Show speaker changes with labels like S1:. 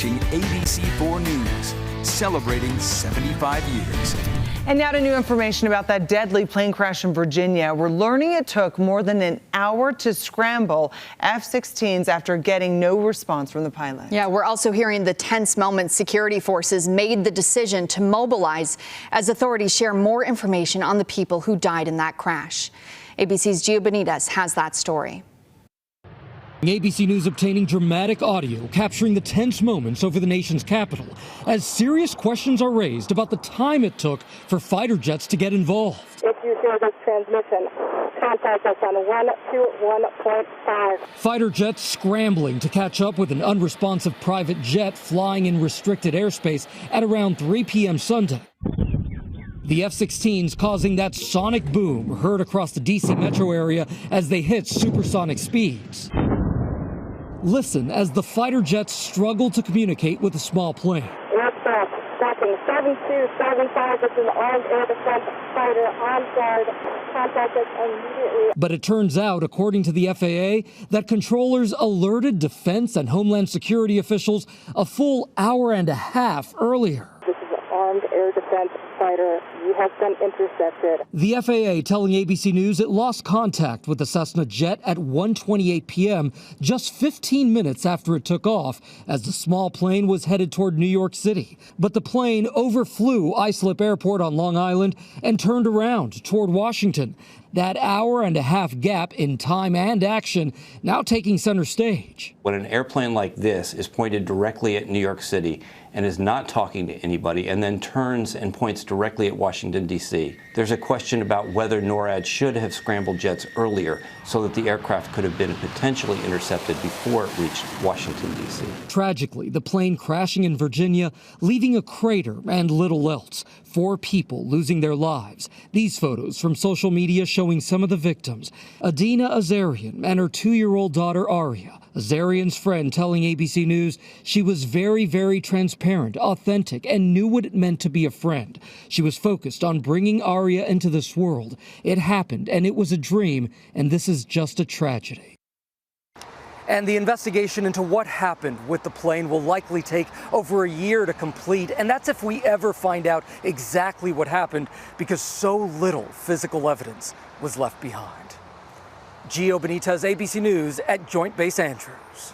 S1: watching ABC4 News, celebrating 75 years.
S2: And now to new information about that deadly plane crash in Virginia. We're learning it took more than an hour to scramble F-16s after getting no response from the pilot.
S3: Yeah, we're also hearing the tense moment security forces made the decision to mobilize as authorities share more information on the people who died in that crash. ABC's Gio Benitez has that story.
S4: ABC News obtaining dramatic audio capturing the tense moments over the nation's capital as serious questions are raised about the time it took for fighter jets to get involved.
S5: If you hear this transmission, contact us on 121.5.
S4: Fighter jets scrambling to catch up with an unresponsive private jet flying in restricted airspace at around 3 p.m. Sunday. The F-16s causing that sonic boom heard across the D.C. metro area as they hit supersonic speeds. Listen as the fighter jets struggle to communicate with a small plane.
S5: Aircraft tracking 7275. This is an armed air defense fighter on guard. Contact us immediately.
S4: But it turns out, according to the FAA, that controllers alerted defense and homeland security officials a full hour and a half earlier.
S5: This is an armed air defense fighter. You have been intercepted.
S4: The FAA telling ABC News it lost contact with the Cessna jet at 1:28 p.m., just 15 minutes after it took off, as the small plane was headed toward New York City. But the plane overflew Islip Airport on Long Island and turned around toward Washington. That hour and a half gap in time and action now taking center stage.
S6: When an airplane like this is pointed directly at New York City and is not talking to anybody and then turns and points directly at Washington, D.C., there's a question about whether NORAD should have scrambled jets earlier so that the aircraft could have been potentially intercepted before it reached Washington, D.C.
S4: Tragically, the plane crashing in Virginia, leaving a crater and little else. 4 people losing their lives. These photos from social media showing some of the victims. Adina Azarian and her 2-year-old daughter Aria. Azarian's friend telling ABC News she was very, very transparent, authentic, and knew what it meant to be a friend. She was focused on bringing Aria into this world. It happened, and it was a dream, and this is just a tragedy. And the investigation into what happened with the plane will likely take over a year to complete. And that's if we ever find out exactly what happened, because so little physical evidence was left behind. Gio Benitez, ABC News at Joint Base Andrews.